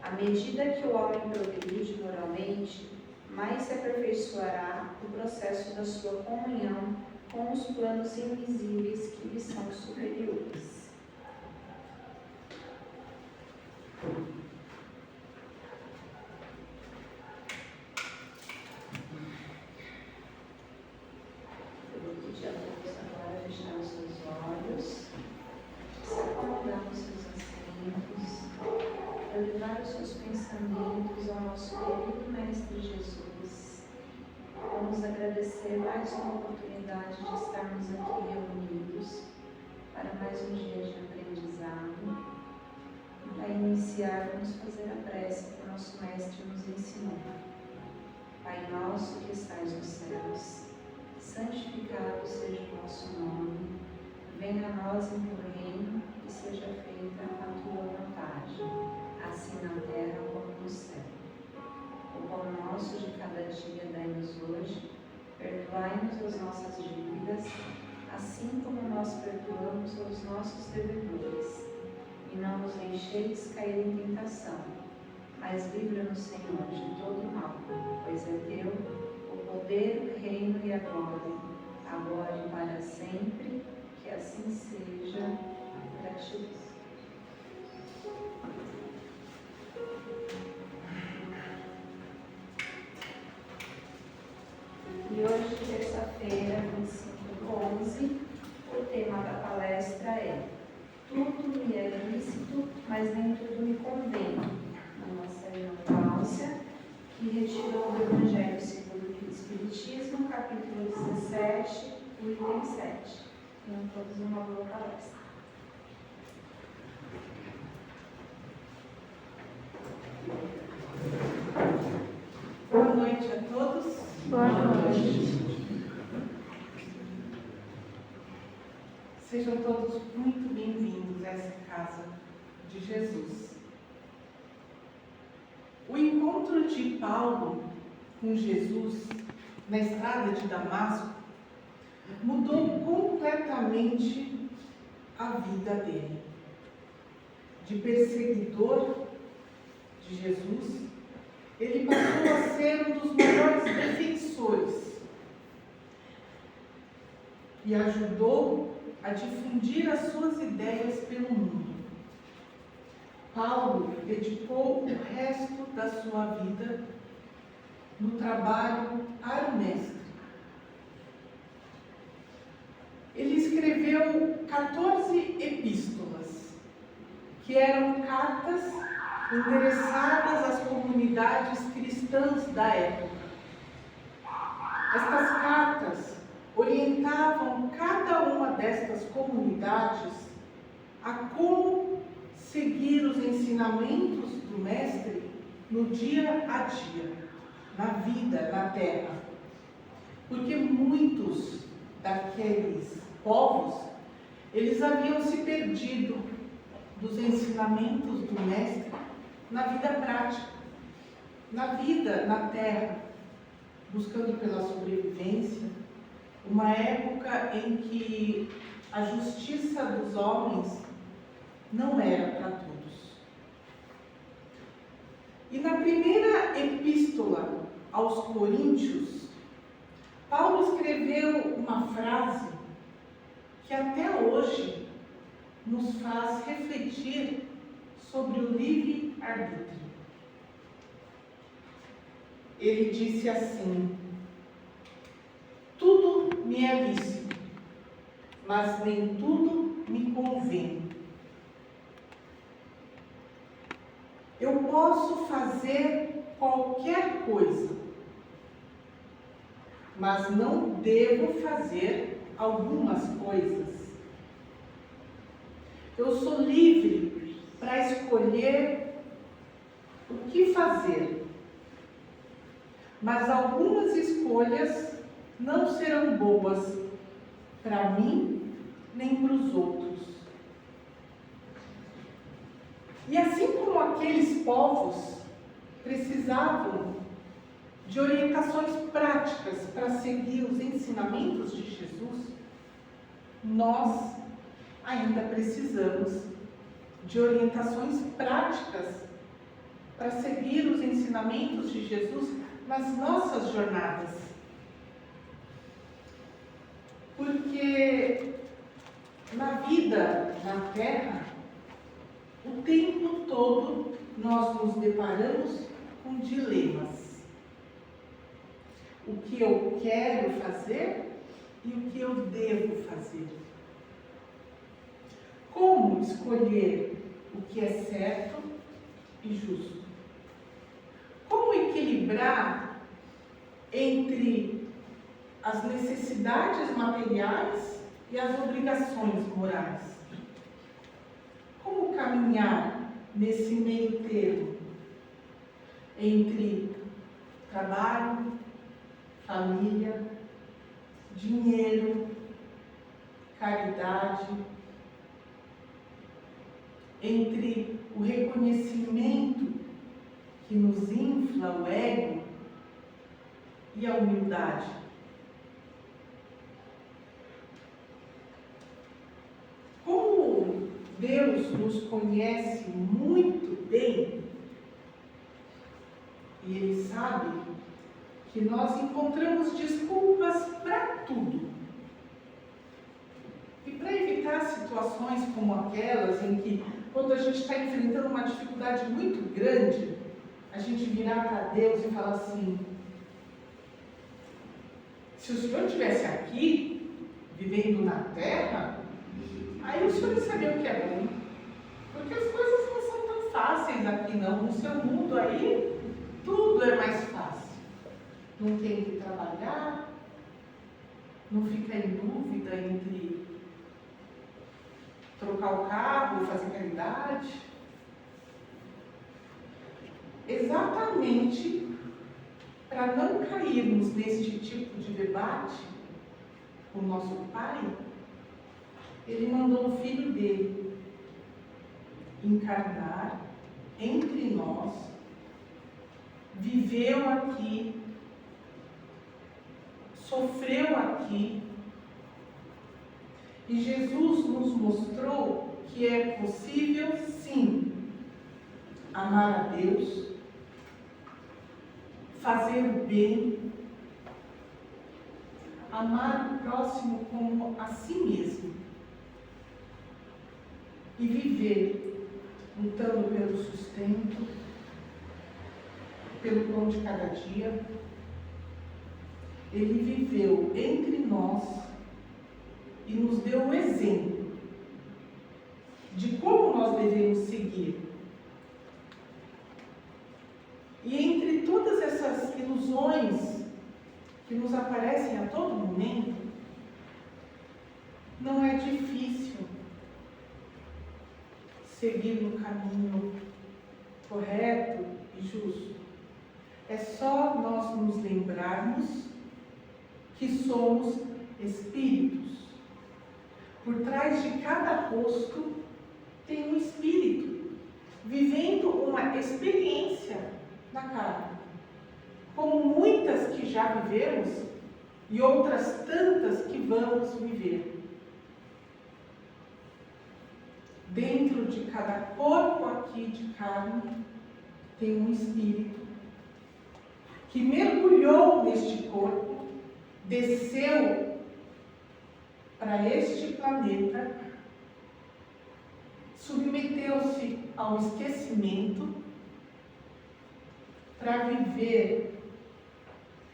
À medida que o homem progride moralmente, mais se aperfeiçoará o processo da sua comunhão com os planos invisíveis que lhe são superiores. Eu vou pedir a todos agora a fechar os seus olhos, se acomodar nos seus assentos, para levar os seus pensamentos ao nosso querido Mestre Jesus. Vamos agradecer mais uma oportunidade de estarmos aqui reunidos para mais um dia de aprendizado. Para iniciar, vamos fazer a prece que o nosso Mestre nos ensinou. Pai nosso que estais nos céus, santificado seja o vosso nome. Venha a nós o teu reino e seja feita a tua vontade, assim na terra como no céu. O pão nosso de cada dia dai-nos hoje, perdoai-nos as nossas dívidas, assim como nós perdoamos aos nossos devedores. E não nos deixeis cair em tentação, mas livra-nos, Senhor, de todo o mal, pois é teu o poder, o reino e a glória, agora e para sempre, que assim seja. Gratidão. E hoje, terça-feira, 25/11, o tema da palestra é Tudo me é lícito, mas nem tudo me convém. A nossa irmã Cláudia, que retirou do Evangelho segundo o Espiritismo, capítulo 17, o item 7. Tenham todos uma boa palestra. Boa noite a todos. Boa noite. Sejam todos muito bem-vindos a essa casa de Jesus. O encontro de Paulo com Jesus na estrada de Damasco mudou completamente a vida dele. De perseguidor de Jesus, ele passou a ser um dos maiores defensores e ajudou a difundir as suas ideias pelo mundo. Paulo dedicou o resto da sua vida no trabalho para o Mestre. Ele escreveu 14 epístolas, que eram cartas endereçadas às comunidades cristãs da época. Estas cartas orientavam cada uma destas comunidades a como seguir os ensinamentos do Mestre no dia a dia, na vida, na terra. Porque muitos daqueles povos, eles haviam se perdido dos ensinamentos do Mestre na vida prática, na vida, na terra, buscando pela sobrevivência. Uma época em que a justiça dos homens não era para todos. E na primeira epístola aos Coríntios, Paulo escreveu uma frase que até hoje nos faz refletir sobre o livre-arbítrio. Ele disse assim: tudo me é lícito, mas nem tudo me convém. Eu posso fazer qualquer coisa, mas não devo fazer algumas coisas. Eu sou livre para escolher o que fazer, mas algumas escolhas não serão boas para mim nem para os outros. E assim como aqueles povos precisavam de orientações práticas para seguir os ensinamentos de Jesus, nós ainda precisamos de orientações práticas para seguir os ensinamentos de Jesus nas nossas jornadas. Porque na vida, na Terra, o tempo todo nós nos deparamos com dilemas. O que eu quero fazer e o que eu devo fazer. Como escolher o que é certo e justo? Como equilibrar entre as necessidades materiais e as obrigações morais? Como caminhar nesse meio termo entre trabalho, família, dinheiro, caridade, entre o reconhecimento que nos infla o ego e a humildade? Como Deus nos conhece muito bem, e Ele sabe que nós encontramos desculpas para tudo. E para evitar situações como aquelas em que, quando a gente está enfrentando uma dificuldade muito grande, a gente virar para Deus e falar assim: se o Senhor estivesse aqui, vivendo na terra, aí o Senhor sabia o que é bom. Porque as coisas não são tão fáceis aqui não. No seu mundo aí, tudo é mais fácil. Não tem que trabalhar, não fica em dúvida entre trocar o carro e fazer caridade. Exatamente para não cairmos neste tipo de debate com o nosso Pai, Ele mandou o Filho dele encarnar entre nós, viveu aqui, sofreu aqui, e Jesus nos mostrou que é possível, sim, amar a Deus, fazer o bem, amar o próximo como a si mesmo e viver lutando pelo sustento, pelo pão de cada dia. Ele viveu entre nós e nos deu um exemplo de como nós devemos seguir. E entre todas essas ilusões que nos aparecem a todo momento, não é difícil seguir no caminho correto e justo. É só nós nos lembrarmos que somos espíritos. Por trás de cada rosto tem um espírito, vivendo uma experiência na carne, como muitas que já vivemos e outras tantas que vamos viver. Dentro de cada corpo aqui de carne tem um espírito que mergulhou neste corpo, desceu para este planeta, submeteu-se ao esquecimento para viver,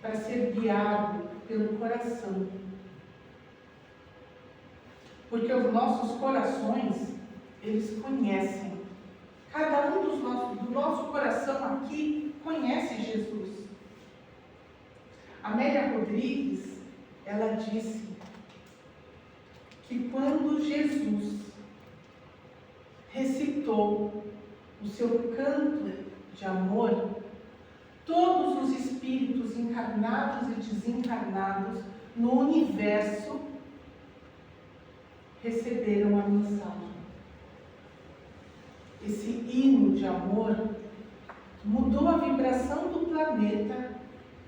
para ser guiado pelo coração. Porque os nossos corações, eles conhecem. Cada um do nosso coração aqui conhece Jesus. Amélia Rodrigues, ela disse que quando Jesus recitou o seu canto de amor, todos os espíritos encarnados e desencarnados no universo receberam a mensagem. Esse hino de amor mudou a vibração do planeta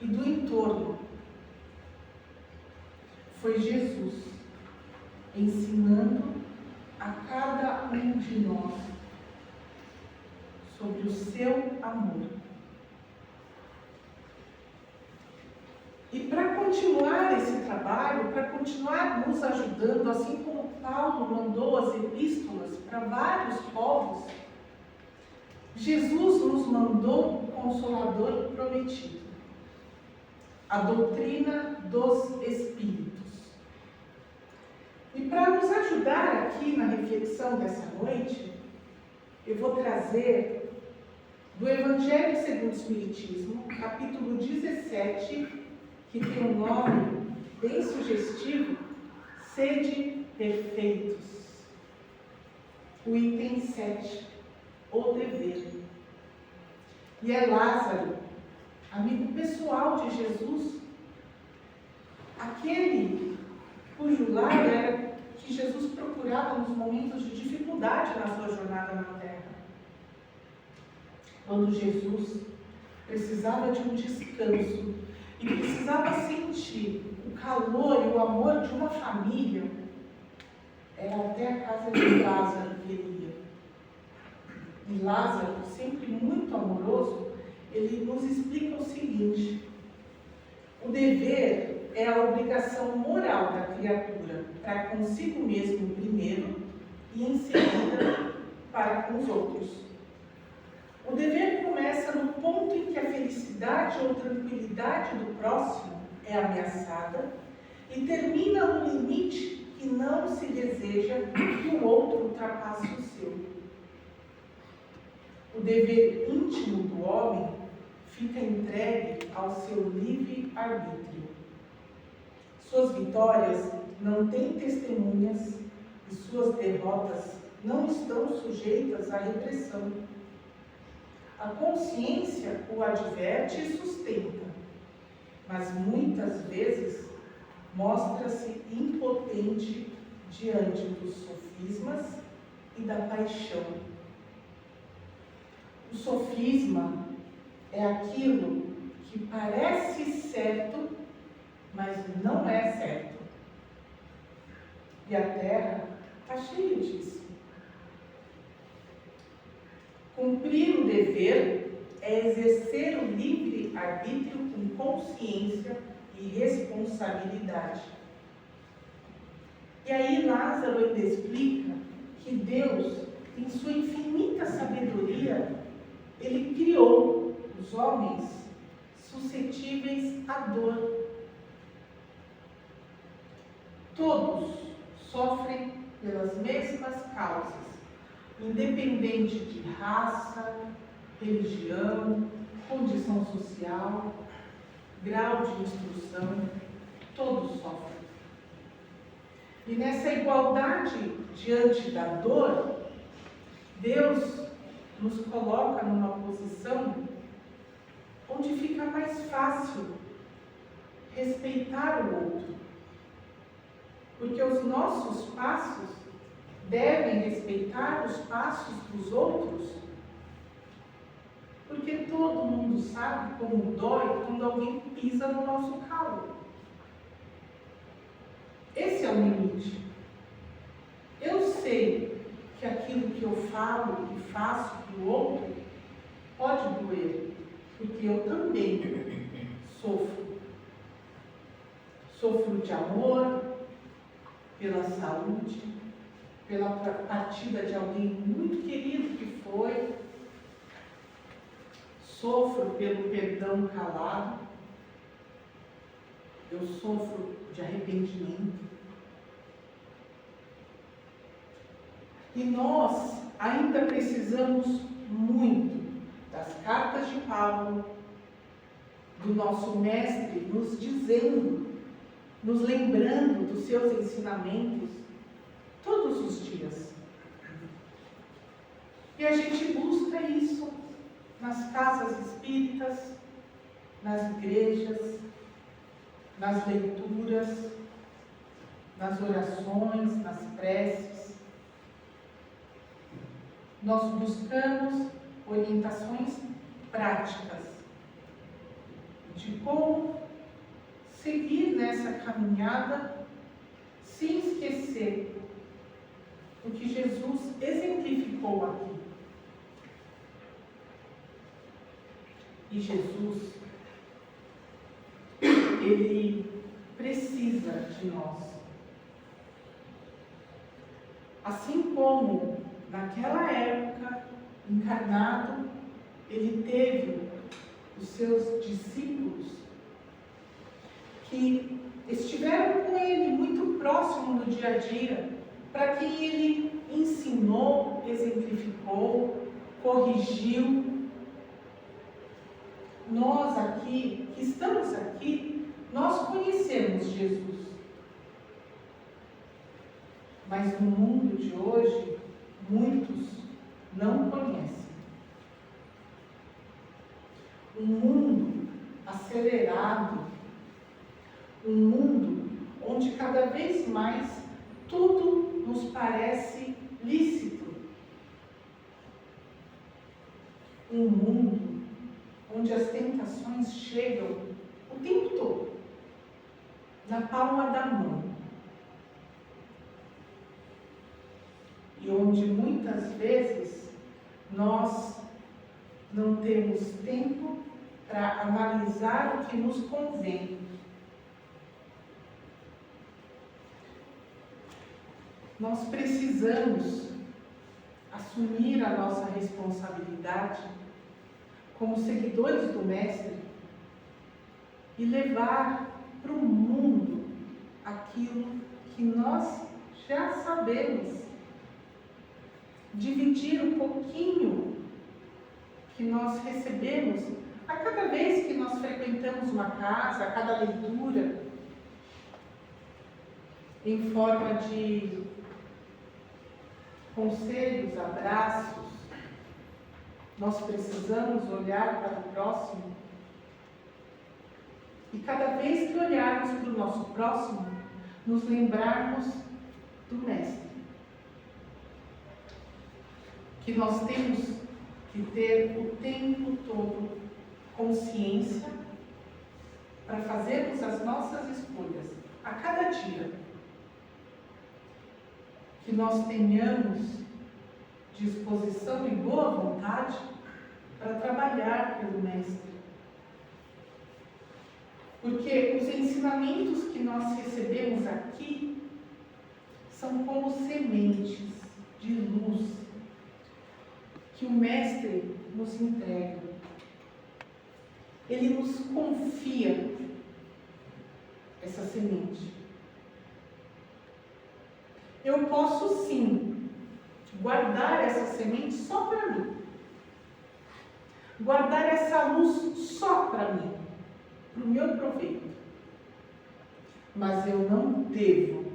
e do entorno. Foi Jesus ensinando a cada um de nós sobre o seu amor. E para continuar esse trabalho, para continuar nos ajudando, assim como Paulo mandou as epístolas para vários povos, Jesus nos mandou o Consolador prometido, a doutrina dos Espíritos. E para nos ajudar aqui na reflexão dessa noite, eu vou trazer do Evangelho segundo o Espiritismo, capítulo 17, que tem um nome bem sugestivo, Sede Perfeitos. O item 7, o dever. E é Lázaro, amigo pessoal de Jesus, aquele cujo lar era que Jesus procurava nos momentos de dificuldade na sua jornada na terra. Quando Jesus precisava de um descanso e precisava sentir o calor e o amor de uma família, era até a casa de Lázaro que ele ia. E Lázaro, sempre muito amoroso, ele nos explica o seguinte: o dever é a obrigação moral da criatura para consigo mesmo primeiro e em seguida para com os outros. O dever começa no ponto em que a felicidade ou tranquilidade do próximo é ameaçada e termina no limite que não se deseja que o outro ultrapasse o seu. O dever íntimo do homem fica entregue ao seu livre-arbítrio. Suas vitórias não têm testemunhas e suas derrotas não estão sujeitas à repressão. A consciência o adverte e sustenta, mas muitas vezes mostra-se impotente diante dos sofismas e da paixão. O sofisma é aquilo que parece certo, mas não é certo. E a Terra está cheia disso. Cumprir o dever é exercer o livre-arbítrio com consciência e responsabilidade. E aí Lázaro ainda explica que Deus, em sua infinita sabedoria, ele criou os homens suscetíveis à dor. Todos sofrem pelas mesmas causas, independente de raça, religião, condição social, grau de instrução, todos sofrem. E nessa igualdade diante da dor, Deus nos coloca numa posição onde fica mais fácil respeitar o outro. Porque os nossos passos devem respeitar os passos dos outros, porque todo mundo sabe como dói quando alguém pisa no nosso calo. Esse é o limite. Eu sei que aquilo que eu falo e faço para o outro pode doer, porque eu também sofro. Sofro de amor, pela saúde, pela partida de alguém muito querido que foi. Sofro pelo perdão calado. Eu sofro de arrependimento. E nós ainda precisamos muito das cartas de Paulo, do nosso mestre nos dizendo, nos lembrando dos seus ensinamentos todos os dias. E a gente busca isso nas casas espíritas, nas igrejas, nas leituras, nas orações, nas preces. Nós buscamos orientações práticas de como seguir nessa caminhada sem esquecer o que Jesus exemplificou aqui. E Jesus, Ele precisa de nós. Assim como naquela época, encarnado, Ele teve os seus discípulos que estiveram com Ele muito próximo no dia a dia, para quem Ele ensinou, exemplificou, corrigiu. Nós aqui, que estamos aqui, nós conhecemos Jesus. Mas no mundo de hoje, muitos não conhecem. Um mundo acelerado, um mundo onde cada vez mais tudo nos parece lícito. Um mundo onde as tentações chegam o tempo todo, na palma da mão. E onde muitas vezes nós não temos tempo para analisar o que nos convém. Nós precisamos assumir a nossa responsabilidade como seguidores do Mestre e levar para o mundo aquilo que nós já sabemos. Dividir um pouquinho que nós recebemos a cada vez que nós frequentamos uma casa, a cada leitura, em forma de conselhos, abraços. Nós precisamos olhar para o próximo e cada vez que olharmos para o nosso próximo, nos lembrarmos do Mestre. Que nós temos que ter o tempo todo consciência para fazermos as nossas escolhas a cada dia. Que nós tenhamos disposição e boa vontade para trabalhar pelo Mestre. Porque os ensinamentos que nós recebemos aqui são como sementes de luz que o Mestre nos entrega. Ele nos confia essa semente. Eu posso sim guardar essa semente só para mim. Guardar essa luz só para mim, para o meu proveito. Mas eu não devo.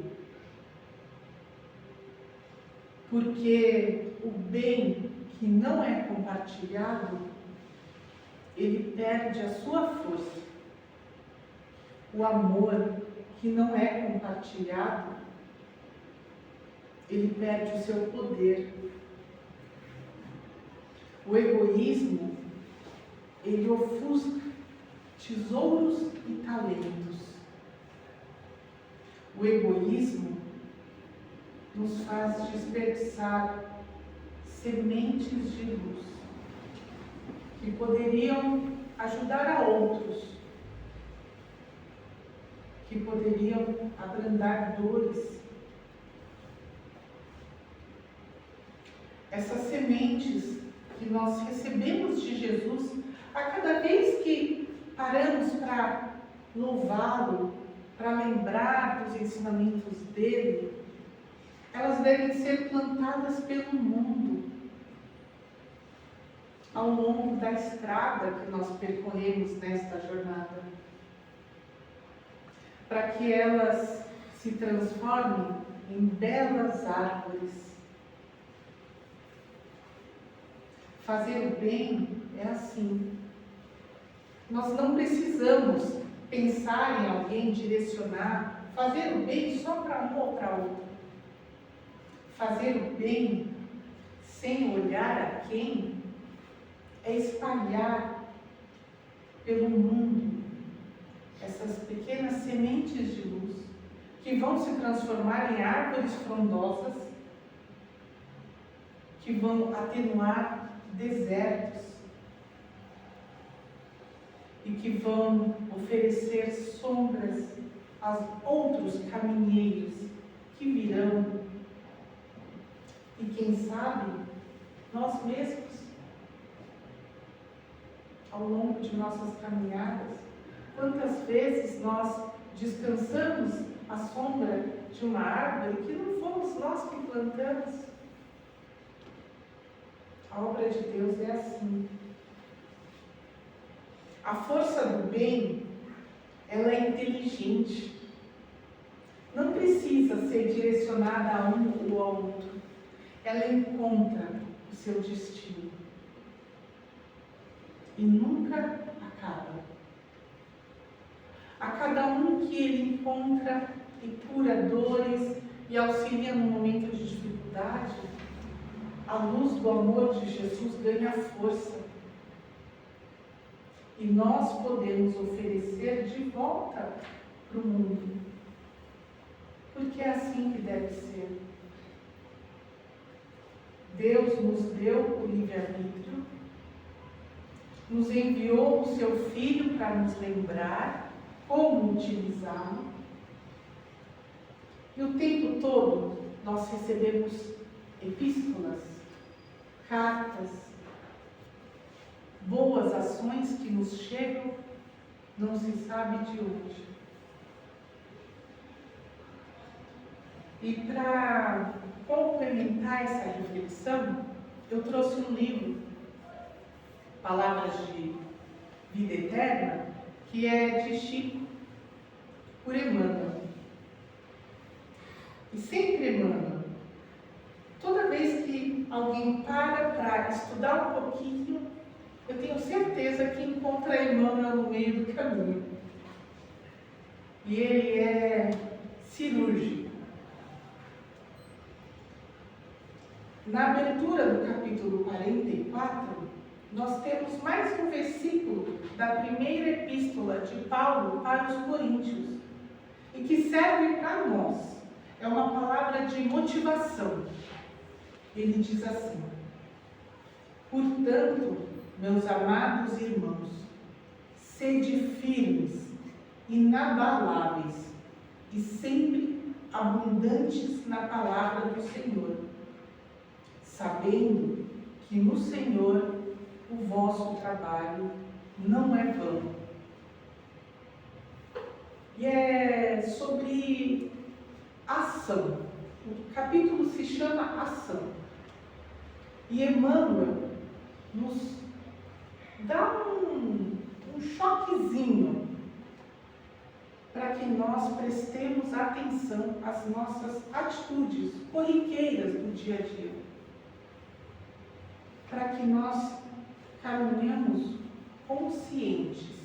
Porque o bem que não é compartilhado, ele perde a sua força. O amor que não é compartilhado, ele perde o seu poder. O egoísmo, ele ofusca tesouros e talentos. O egoísmo nos faz desperdiçar sementes de luz que poderiam ajudar a outros, que poderiam abrandar dores. Essas sementes que nós recebemos de Jesus, a cada vez que paramos para louvá-lo, para lembrar dos ensinamentos dele, elas devem ser plantadas pelo mundo, ao longo da estrada que nós percorremos nesta jornada, para que elas se transformem em belas árvores. Fazer o bem é assim. Nós não precisamos pensar em alguém, direcionar, fazer o bem só para um ou para outro. Fazer o bem sem olhar a quem é espalhar pelo mundo essas pequenas sementes de luz que vão se transformar em árvores frondosas, que vão atenuar desertos. e que vão oferecer sombras aos outros caminheiros que virão. E quem sabe, nós mesmos, ao longo de nossas caminhadas, quantas vezes nós descansamos à sombra de uma árvore que não fomos nós que plantamos. A obra de Deus é assim. A força do bem, ela é inteligente. Não precisa ser direcionada a um ou ao outro. Ela encontra o seu destino. E nunca acaba. A cada um que ele encontra e cura dores e auxilia no momento de dificuldade, a luz do amor de Jesus ganha força. E nós podemos oferecer de volta para o mundo. Porque é assim que deve ser. Deus nos deu o livre-arbítrio, nos enviou o seu Filho para nos lembrar como utilizá-lo. E o tempo todo nós recebemos epístolas, cartas, boas ações que nos chegam, não se sabe de onde. E para complementar essa reflexão, eu trouxe um livro, Palavras de Vida Eterna, que é de Chico, por Emmanuel. E sempre Emmanuel, toda vez que alguém para estudar um pouquinho, eu tenho certeza que encontra Emmanuel no meio do caminho. E ele é cirúrgico. Na abertura do capítulo 44, nós temos mais um versículo da primeira epístola de Paulo para os Coríntios, e que serve para nós. É uma palavra de motivação. Ele diz assim: portanto, meus amados irmãos, sede firmes, inabaláveis e sempre abundantes na palavra do Senhor, sabendo que no Senhor o vosso trabalho não é vão. E é sobre ação. O capítulo se chama Ação. E Emmanuel nos dá um choquezinho para que nós prestemos atenção às nossas atitudes corriqueiras do dia a dia. Para que nós caminhemos conscientes.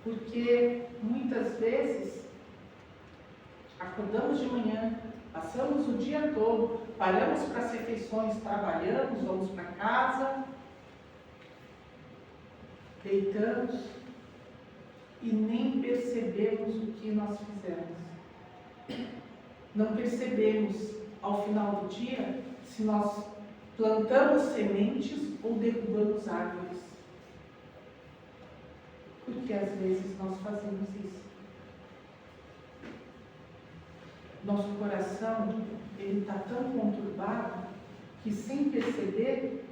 Porque muitas vezes acordamos de manhã, passamos o dia todo, paramos para as refeições, trabalhamos, vamos para casa, deitamos e nem percebemos o que nós fizemos. Não percebemos ao final do dia se nós plantamos sementes ou derrubamos árvores. Porque às vezes nós fazemos isso. Nosso coração, ele está tão conturbado que, sem perceber,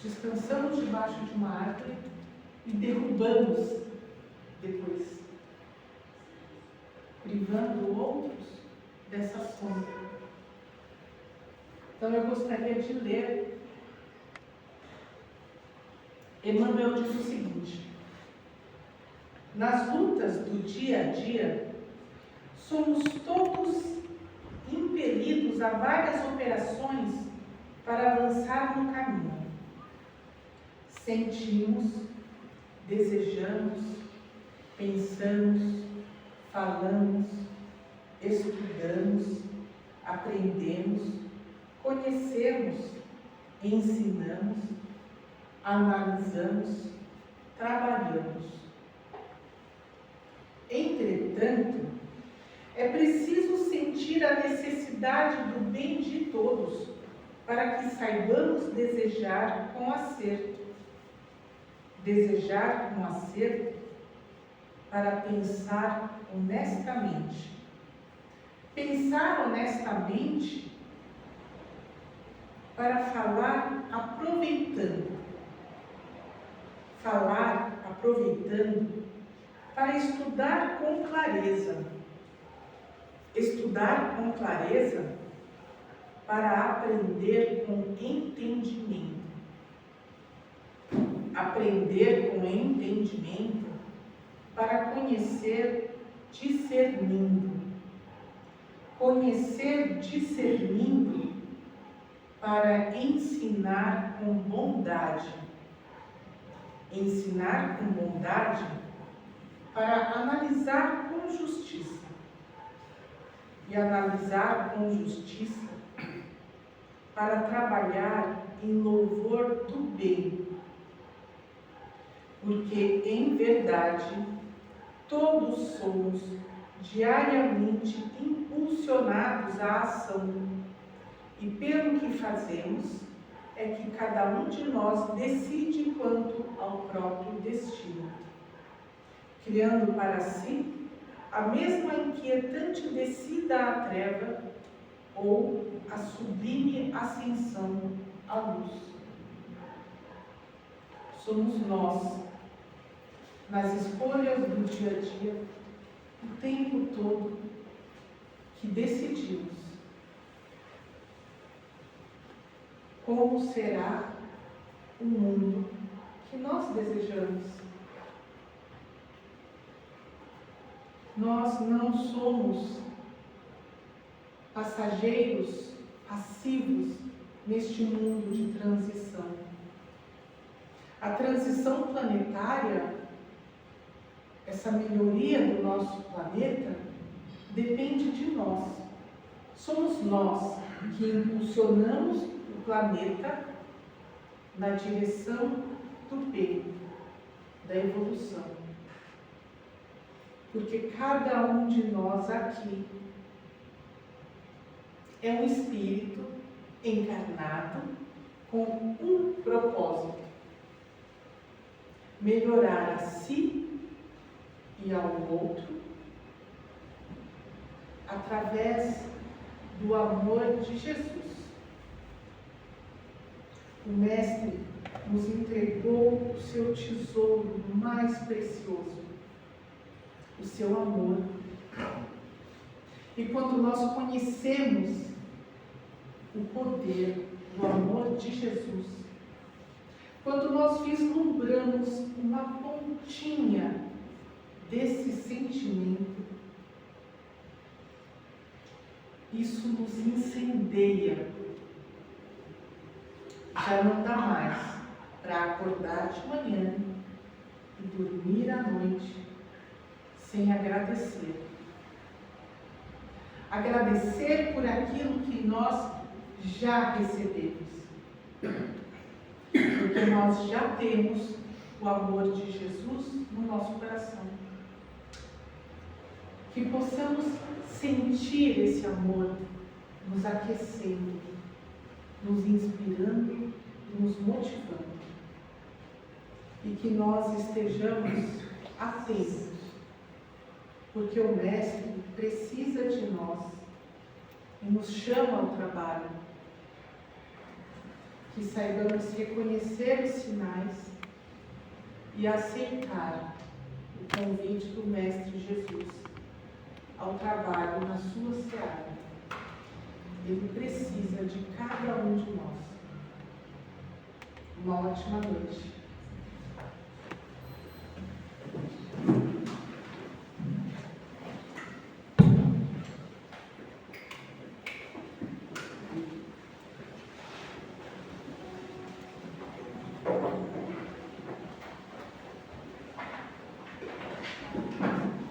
descansamos debaixo de uma árvore e derrubamos depois, privando outros dessa sombra. Então eu gostaria de ler. Emmanuel diz o seguinte: nas lutas do dia a dia, somos todos impelidos a várias operações para avançar no caminho. Sentimos, desejamos, pensamos, falamos, estudamos, aprendemos, conhecemos, ensinamos, analisamos, trabalhamos. Entretanto, é preciso sentir a necessidade do bem de todos, para que saibamos desejar com acerto. desejar com acerto para pensar honestamente. Pensar honestamente para falar aproveitando. Falar aproveitando para estudar com clareza. Estudar com clareza para aprender com entendimento. Aprender com entendimento para conhecer discernindo. Conhecer discernindo para ensinar com bondade. Ensinar com bondade para analisar com justiça. E analisar com justiça para trabalhar em louvor do bem. Porque, em verdade, todos somos diariamente impulsionados à ação. E pelo que fazemos, é que cada um de nós decide quanto ao próprio destino, criando para si a mesma inquietante descida à treva ou a sublime ascensão à luz. Somos nós, nas escolhas do dia a dia, o tempo todo, que decidimos como será o mundo que nós desejamos. Nós não somos passageiros passivos neste mundo de transição. A transição planetária, essa melhoria do nosso planeta, depende de nós. Somos nós que impulsionamos o planeta na direção do bem, da evolução. Porque cada um de nós aqui é um espírito encarnado com um propósito: melhorar a si e ao outro através do amor de Jesus. O Mestre nos entregou o seu tesouro mais precioso, o seu amor. E quando nós conhecemos o poder do amor de Jesus, quando nós vislumbramos uma pontinha desse sentimento, isso nos incendeia. Já não dá mais para acordar de manhã e dormir à noite sem agradecer. Agradecer por aquilo que nós já recebemos. Porque nós já temos o amor de Jesus no nosso coração. Que possamos sentir esse amor nos aquecendo, nos inspirando e nos motivando. E que nós estejamos atentos, porque o Mestre precisa de nós e nos chama ao trabalho. Que saibamos reconhecer os sinais e aceitar o convite do Mestre Jesus ao trabalho na sua seara. Ele precisa de cada um de nós. Uma ótima noite.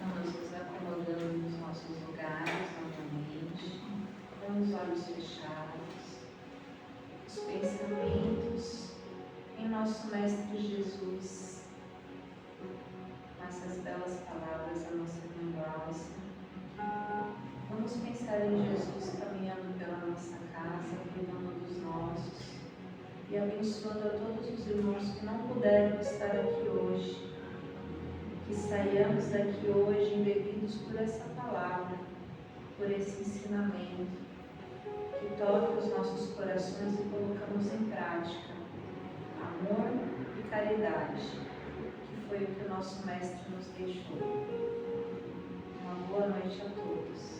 Vamos nos acomodando nos nossos lugares novamente, com os olhos fechados, os pensamentos em nosso Mestre Jesus, nessas belas palavras da nossa irmã Glaucia. Vamos pensar em Jesus caminhando pela nossa casa, cuidando dos nossos e abençoando a todos os irmãos que não puderam estar aqui hoje, que saiamos daqui hoje embebidos por essa palavra, por esse ensinamento, que toque os nossos corações e colocamos em prática amor e caridade, que foi o que o nosso Mestre nos deixou. Uma boa noite a todos.